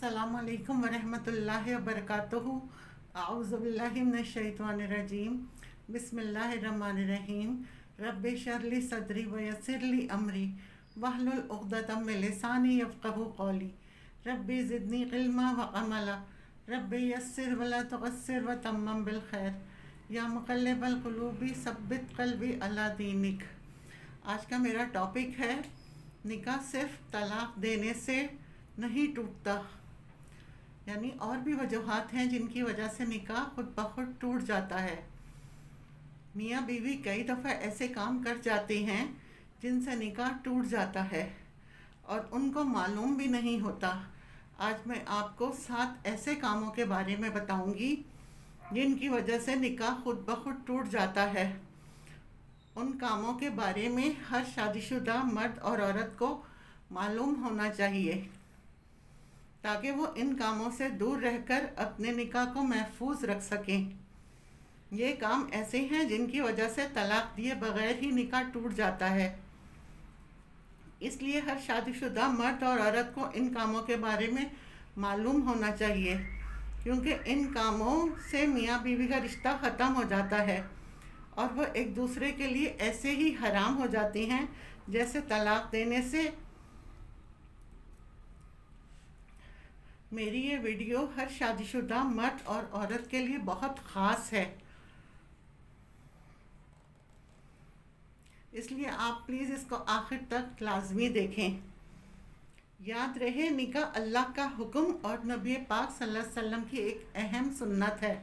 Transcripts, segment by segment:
अस्सलाम वालेकुम वरहमतुल्लाहि वबरकातुहू। अऊज़ु बिल्लाहि मिनश्शैतानिर्रजीम। बिस्मिल्लाहिर्रहमानिर्रहीम। रब्बि शरह ली सदरी व यस्सिर ली अमरी वहलुल उक़दतम मिन लिसानी यफ़क़हू क़ौली। रब्बि ज़िदनी इल्मा व अमला। रब्बि यस्सिर व ला तुअस्सिर व तम्मम बिल खैर। या मुक़ल्लिबल क़ुलूबि सब्बित क़ल्बी अला दीनिक। आज का मेरा टॉपिक है, निकाह सिर्फ तलाक देने से नहीं टूटता, यानी और भी वजूहात हैं जिनकी वजह से निकाह खुद ब खुद टूट जाता है। मियाँ बीवी कई दफ़ा ऐसे काम कर जाते हैं जिनसे निकाह टूट जाता है और उनको मालूम भी नहीं होता। आज मैं आपको 7 ऐसे कामों के बारे में बताऊंगी जिनकी वजह से निकाह खुद ब खुद टूट जाता है। उन कामों के बारे में हर शादीशुदा मर्द और औरत को मालूम होना चाहिए ताकि वो इन कामों से दूर रहकर अपने निकाह को महफूज रख सकें। ये काम ऐसे हैं जिनकी वजह से तलाक दिए बगैर ही निकाह टूट जाता है। इसलिए हर शादीशुदा मर्द और औरत को इन कामों के बारे में मालूम होना चाहिए, क्योंकि इन कामों से मियाँ बीवी का रिश्ता ख़त्म हो जाता है और वो एक दूसरे के लिए ऐसे ही हराम हो जाती हैं जैसे तलाक देने से। मेरी ये वीडियो हर शादीशुदा मर्द और औरत के लिए बहुत ख़ास है, इसलिए आप प्लीज़ इसको आखिर तक लाजमी देखें। याद रहे, निकाह अल्लाह का हुक्म और नबी पाक सल्लल्लाहु अलैहि वसल्लम की एक अहम सुन्नत है।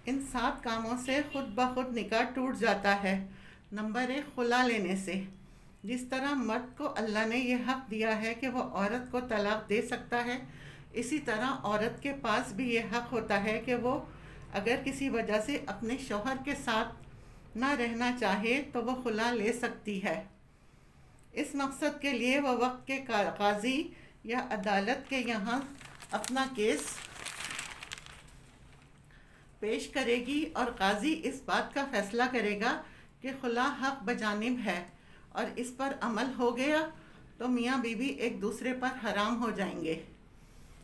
इन 7 कामों से खुद ब खुद निकाह टूट जाता है। नंबर 1, खुला लेने से। जिस तरह मर्द को अल्लाह ने यह हक़ दिया है कि वह औरत को तलाक दे सकता है, इसी तरह औरत के पास भी ये हक़ होता है कि वो अगर किसी वजह से अपने शौहर के साथ ना रहना चाहे तो वो खुला ले सकती है। इस मकसद के लिए वह वक्त के काजी या अदालत के यहाँ अपना केस पेश करेगी और काजी इस बात का फ़ैसला करेगा कि खुला हक़ बजानिब है और इस पर अमल हो गया तो मियाँ बीवी एक दूसरे पर हराम हो जाएंगे।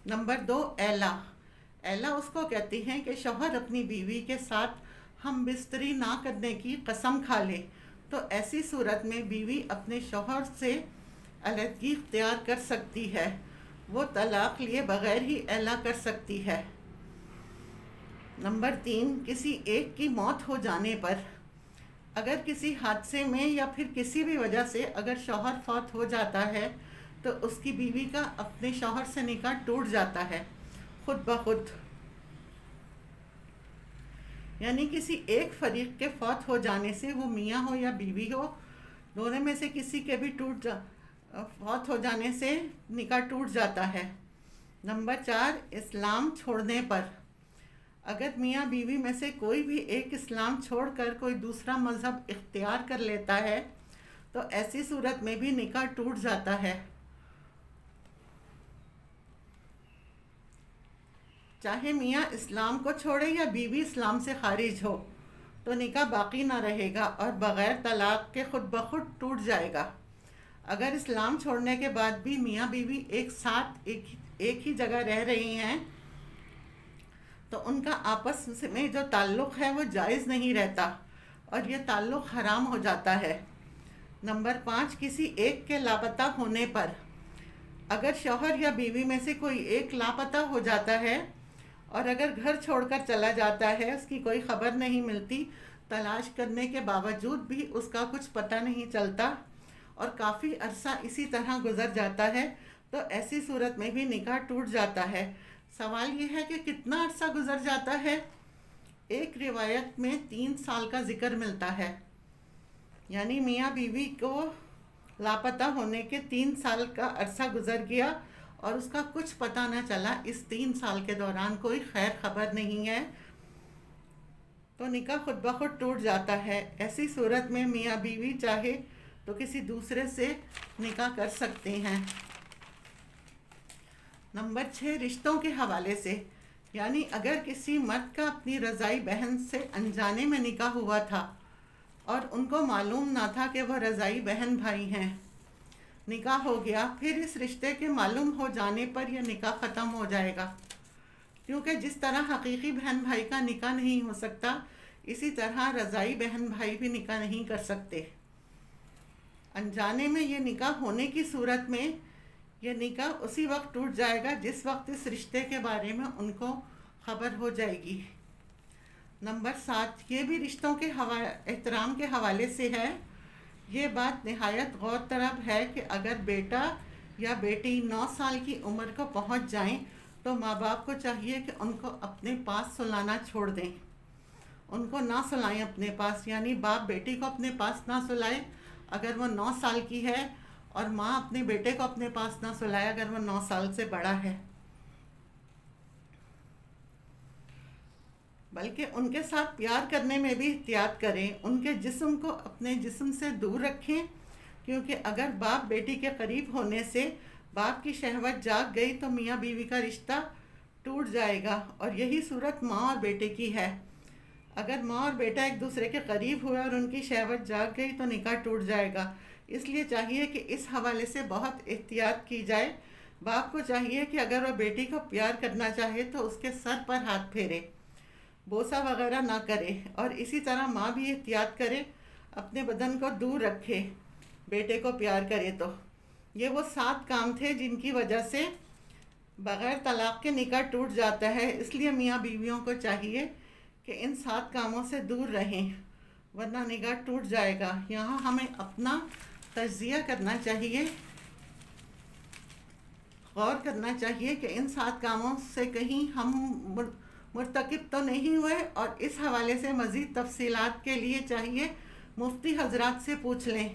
नंबर 2, एला। एला उसको कहती हैं कि शौहर अपनी बीवी के साथ हम बिस्तरी ना करने की कसम खा ले तो ऐसी सूरत में बीवी अपने शौहर से अलहदगी इख्तियार कर सकती है। वो तलाक लिए बगैर ही एला कर सकती है। नंबर 3, किसी एक की मौत हो जाने पर। अगर किसी हादसे में या फिर किसी भी वजह से अगर शौहर फौत हो जाता है तो उसकी बीवी का अपने शौहर से निकाह टूट जाता है खुद ब खुद। यानी किसी एक फरीक के फौत हो जाने से, वो मियाँ हो या बीवी हो, दोनों में से किसी के भी फौत हो जाने से निकाह टूट जाता है। नंबर 4, इस्लाम छोड़ने पर। अगर मियाँ बीवी में से कोई भी एक इस्लाम छोड़कर कोई दूसरा मज़हब इख्तियार कर लेता है तो ऐसी सूरत में भी निकाह टूट जाता है। चाहे मियाँ इस्लाम को छोड़े या बीवी इस्लाम से खारिज हो तो निकाह बाकी ना रहेगा और बग़ैर तलाक के खुद ब खुद टूट जाएगा। अगर इस्लाम छोड़ने के बाद भी मियाँ बीवी एक साथ एक ही जगह रह रही हैं तो उनका आपस में जो ताल्लुक़ है वो जायज़ नहीं रहता और ये ताल्लुक़ हराम हो जाता है। नंबर 5, किसी एक के लापता होने पर। अगर शौहर या बीवी में से कोई एक लापता हो जाता है और अगर घर छोड़कर चला जाता है, उसकी कोई ख़बर नहीं मिलती, तलाश करने के बावजूद भी उसका कुछ पता नहीं चलता और काफ़ी अरसा इसी तरह गुज़र जाता है, तो ऐसी सूरत में भी निकाह टूट जाता है। सवाल ये है कि कितना अरसा गुज़र जाता है। एक रिवायत में 3 साल का ज़िक्र मिलता है, यानी मियाँ बीवी को लापता होने के 3 साल का अरसा गुज़र गया और उसका कुछ पता न चला। इस 3 साल के दौरान कोई खैर खबर नहीं है तो निकाह खुद ब खुद टूट जाता है। ऐसी सूरत में मियाँ बीवी चाहे तो किसी दूसरे से निकाह कर सकते हैं। नंबर 6, रिश्तों के हवाले से। यानी अगर किसी मर्द का अपनी रज़ाई बहन से अनजाने में निकाह हुआ था और उनको मालूम ना था कि वह रज़ाई बहन भाई हैं, نکاح ہو گیا، پھر اس رشتے کے معلوم ہو جانے پر یہ نکاح ختم ہو جائے گا، کیونکہ جس طرح حقیقی بہن بھائی کا نکاح نہیں ہو سکتا، اسی طرح رضائی بہن بھائی بھی نکاح نہیں کر سکتے۔ انجانے میں یہ نکاح ہونے کی صورت میں یہ نکاح اسی وقت ٹوٹ جائے گا جس وقت اس رشتے کے بارے میں ان کو خبر ہو جائے گی۔ نمبر 7، یہ بھی رشتوں کے احترام کے حوالے سے ہے۔ یہ بات نہایت غور طلب ہے کہ اگر بیٹا یا بیٹی 9 سال کی عمر کو پہنچ جائیں تو ماں باپ کو چاہیے کہ ان کو اپنے پاس سلانا چھوڑ دیں، ان کو نہ سلائیں اپنے پاس، یعنی باپ بیٹی کو اپنے پاس نہ سلائے اگر وہ 9 سال کی ہے، اور ماں اپنے بیٹے کو اپنے پاس نہ سلائے اگر وہ 9 سال سے بڑا ہے، بلکہ ان کے ساتھ پیار کرنے میں بھی احتیاط کریں، ان کے جسم کو اپنے جسم سے دور رکھیں، کیونکہ اگر باپ بیٹی کے قریب ہونے سے باپ کی شہوت جاگ گئی تو میاں بیوی کا رشتہ ٹوٹ جائے گا، اور یہی صورت ماں اور بیٹے کی ہے۔ اگر ماں اور بیٹا ایک دوسرے کے قریب ہوئے اور ان کی شہوت جاگ گئی تو نکاح ٹوٹ جائے گا۔ اس لیے چاہیے کہ اس حوالے سے بہت احتیاط کی جائے۔ باپ کو چاہیے کہ اگر وہ بیٹی کو پیار کرنا چاہے تو اس کے سر پر ہاتھ پھیرے، بوسہ وغیرہ نہ کرے، اور اسی طرح ماں بھی احتیاط کرے، اپنے بدن کو دور رکھے بیٹے کو پیار کرے تو۔ یہ وہ 7 کام تھے جن کی وجہ سے بغیر طلاق کے نکاح ٹوٹ جاتا ہے، اس لیے میاں بیویوں کو چاہیے کہ ان 7 کاموں سے دور رہیں، ورنہ نکاح ٹوٹ جائے گا۔ یہاں ہمیں اپنا تجزیہ کرنا چاہیے، غور کرنا چاہیے کہ ان 7 کاموں سے کہیں ہم مرتکب تو نہیں ہوئے، اور اس حوالے سے مزید تفصیلات کے لیے چاہیے مفتی حضرات سے پوچھ لیں۔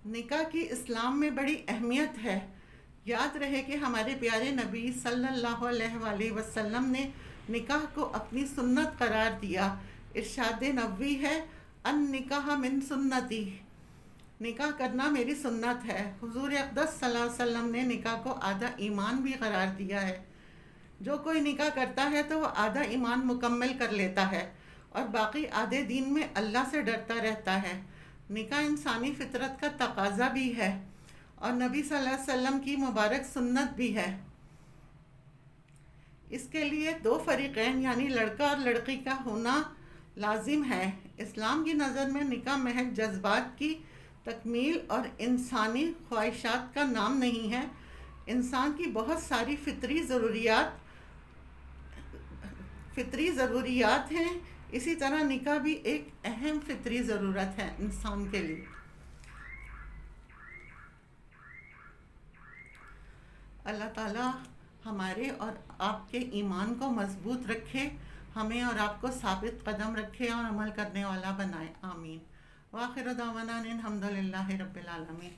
نکاح کی اسلام میں بڑی اہمیت ہے۔ یاد رہے کہ ہمارے پیارے نبی صلی اللہ علیہ وآلہ وسلم نے نکاح کو اپنی سنت قرار دیا۔ ارشاد نبوی ہے، ان نکاح من سنتی، نکاح کرنا میری سنت ہے۔ حضور اقدس صلی اللہ علیہ وسلم نے نکاح کو آدھا ایمان بھی قرار دیا ہے۔ جو کوئی نکاح کرتا ہے تو وہ آدھا ایمان مکمل کر لیتا ہے، اور باقی آدھے دین میں اللہ سے ڈرتا رہتا ہے۔ نکاح انسانی فطرت کا تقاضا بھی ہے، اور نبی صلی اللہ علیہ وسلم کی مبارک سنت بھی ہے۔ اس کے لیے 2 فریقین یعنی لڑکا اور لڑکی کا ہونا لازم ہے۔ اسلام کی نظر میں نکاح محض جذبات کی تکمیل اور انسانی خواہشات کا نام نہیں ہے، انسان کی بہت ساری فطری ضروریات ہیں۔ اسی طرح نکاح بھی ایک اہم فطری ضرورت ہے انسان کے لیے۔ اللہ تعالیٰ ہمارے اور آپ کے ایمان کو مضبوط رکھے، ہمیں اور آپ کو ثابت قدم رکھے اور عمل کرنے والا بنائے، آمین۔ وآخر دعوانا ان الحمد للہ رب العالمین۔